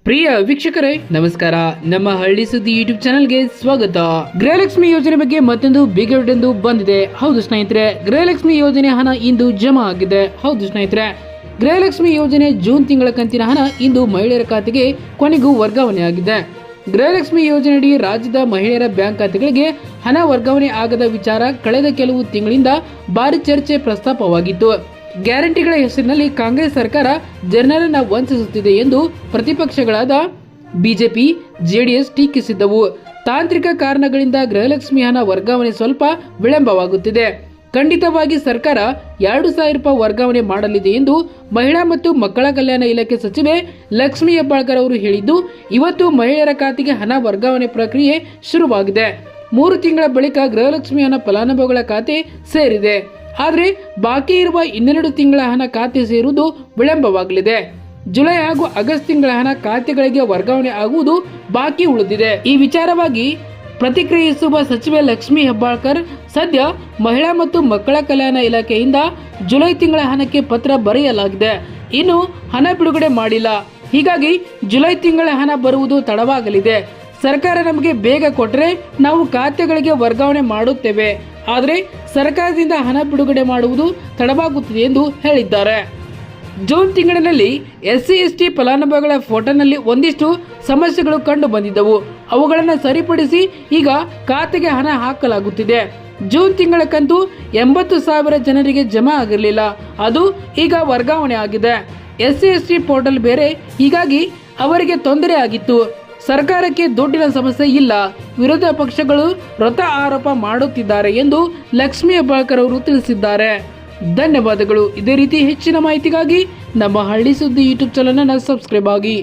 ಪ್ರಿಯ ವೀಕ್ಷಕರೇ ನಮಸ್ಕಾರ. ನಮ್ಮ ಹಳ್ಳಿ ಸುದ್ದಿ ಯೂಟ್ಯೂಬ್ ಚಾನೆಲ್ಗೆ ಸ್ವಾಗತ. ಗೃಹಲಕ್ಷ್ಮಿ ಯೋಜನೆ ಬಗ್ಗೆ ಮತ್ತೊಂದು ಬಿಗ್ ಅಪ್ಡೇಟ್ ಬಂದಿದೆ. ಹೌದು ಸ್ನೇಹಿತರೆ, ಗೃಹಲಕ್ಷ್ಮಿ ಯೋಜನೆ ಹಣ ಇಂದು ಜಮಾ ಆಗಿದೆ. ಹೌದು ಸ್ನೇಹಿತರೆ, ಗೃಹಲಕ್ಷ್ಮಿ ಯೋಜನೆ ಜೂನ್ ತಿಂಗಳ ಕಂತಿನ ಹಣ ಇಂದು ಮಹಿಳೆಯರ ಖಾತೆಗೆ ಕೊನೆಗೂ ವರ್ಗಾವಣೆ ಆಗಿದೆ. ಗೃಹಲಕ್ಷ್ಮಿ ಯೋಜನೆಯಡಿ ರಾಜ್ಯದ ಮಹಿಳೆಯರ ಬ್ಯಾಂಕ್ ಖಾತೆಗಳಿಗೆ ಹಣ ವರ್ಗಾವಣೆ ಆಗದ ವಿಚಾರ ಕಳೆದ ಕೆಲವು ತಿಂಗಳಿಂದ ಭಾರಿ ಚರ್ಚೆ ಪ್ರಸ್ತಾಪವಾಗಿತ್ತು. ಗ್ಯಾರಂಟಿಗಳ ಹೆಸರಿನಲ್ಲಿ ಕಾಂಗ್ರೆಸ್ ಸರ್ಕಾರ ಜನರನ್ನ ವಂಚಿಸುತ್ತಿದೆ ಎಂದು ಪ್ರತಿಪಕ್ಷಗಳಾದ ಬಿಜೆಪಿ, ಜೆಡಿಎಸ್ ಟೀಕಿಸಿದ್ದವು. ತಾಂತ್ರಿಕ ಕಾರಣಗಳಿಂದ ಗೃಹಲಕ್ಷ್ಮಿ ಹಣ ವರ್ಗಾವಣೆ ಸ್ವಲ್ಪ ವಿಳಂಬವಾಗುತ್ತಿದೆ. ಖಂಡಿತವಾಗಿ ಸರ್ಕಾರ 2,000 ರೂಪಾಯಿ ವರ್ಗಾವಣೆ ಮಾಡಲಿದೆ ಎಂದು ಮಹಿಳಾ ಮತ್ತು ಮಕ್ಕಳ ಕಲ್ಯಾಣ ಇಲಾಖೆ ಸಚಿವೆ ಲಕ್ಷ್ಮಿ ಹೆಬ್ಬಾಳ್ಕರ್ ಅವರು ಹೇಳಿದ್ದು, ಇವತ್ತು ಮಹಿಳೆಯರ ಖಾತೆಗೆ ಹಣ ವರ್ಗಾವಣೆ ಪ್ರಕ್ರಿಯೆ ಶುರುವಾಗಿದೆ. 3 ತಿಂಗಳ ಬಳಿಕ ಗೃಹಲಕ್ಷ್ಮಿ ಹಣ ಫಲಾನುಭವಿಗಳ ಖಾತೆ ಸೇರಿದೆ. ಆದರೆ ಬಾಕಿ ಇರುವ 12 ತಿಂಗಳ ಹಣ ಖಾತೆ ಸೇರುವುದು ವಿಳಂಬವಾಗಲಿದೆ. ಜುಲೈ ಹಾಗೂ ಆಗಸ್ಟ್ ತಿಂಗಳ ಹಣ ಖಾತೆಗಳಿಗೆ ವರ್ಗಾವಣೆ ಆಗುವುದು ಬಾಕಿ ಉಳಿದಿದೆ. ಈ ವಿಚಾರವಾಗಿ ಪ್ರತಿಕ್ರಿಯಿಸುವ ಸಚಿವೆ ಲಕ್ಷ್ಮಿ ಹೆಬ್ಬಾಳ್ಕರ್, ಸದ್ಯ ಮಹಿಳಾ ಮತ್ತು ಮಕ್ಕಳ ಕಲ್ಯಾಣ ಇಲಾಖೆಯಿಂದ ಜುಲೈ ತಿಂಗಳ ಹಣಕ್ಕೆ ಪತ್ರ ಬರೆಯಲಾಗಿದೆ. ಇನ್ನು ಹಣ ಬಿಡುಗಡೆ ಮಾಡಿಲ್ಲ. ಹೀಗಾಗಿ ಜುಲೈ ತಿಂಗಳ ಹಣ ಬರುವುದು ತಡವಾಗಲಿದೆ. ಸರ್ಕಾರ ನಮಗೆ ಬೇಗ ಕೊಟ್ಟರೆ ನಾವು ಖಾತೆಗಳಿಗೆ ವರ್ಗಾವಣೆ ಮಾಡುತ್ತೇವೆ. ಆದರೆ ಸರ್ಕಾರದಿಂದ ಹಣ ಬಿಡುಗಡೆ ಮಾಡುವುದು ತಡವಾಗುತ್ತಿದೆ ಎಂದು ಹೇಳಿದ್ದಾರೆ. ಜೂನ್ ತಿಂಗಳಿನಲ್ಲಿ SC/ST ಫಲಾನುಭವಿಗಳ ಫೋಟೋನಲ್ಲಿ ಒಂದಿಷ್ಟು ಸಮಸ್ಯೆಗಳು ಕಂಡು ಬಂದಿದ್ದವು. ಅವುಗಳನ್ನು ಸರಿಪಡಿಸಿ ಈಗ ಖಾತೆಗೆ ಹಣ ಹಾಕಲಾಗುತ್ತಿದೆ. ಜೂನ್ ತಿಂಗಳ ಕಂತು 80,000 ಜನರಿಗೆ ಜಮಾ ಆಗಿರಲಿಲ್ಲ. ಅದು ಈಗ ವರ್ಗಾವಣೆ ಆಗಿದೆ. SC/ST ಪೋರ್ಟಲ್ ಬೇರೆ, ಹೀಗಾಗಿ ಅವರಿಗೆ ತೊಂದರೆ ಆಗಿತ್ತು. ಸರ್ಕಾರಕ್ಕೆ ದುಡ್ಡಿನ ಸಮಸ್ಯೆ ಇಲ್ಲ. ವಿರೋಧ ಪಕ್ಷಗಳು ವೃಥ ಆರೋಪ ಮಾಡುತ್ತಿದ್ದಾರೆ ಎಂದು ಲಕ್ಷ್ಮಿ ಹೆಬ್ಬಾಳ್ಕರ್ ಅವರು ತಿಳಿಸಿದ್ದಾರೆ. ಧನ್ಯವಾದಗಳು. ಇದೇ ರೀತಿ ಹೆಚ್ಚಿನ ಮಾಹಿತಿಗಾಗಿ ನಮ್ಮ ಹಳ್ಳಿ ಸುದ್ದಿ ಯೂಟ್ಯೂಬ್ ಚಾನೆಲ್ ಅನ್ನು ಸಬ್ಸ್ಕ್ರೈಬ್ ಆಗಿ.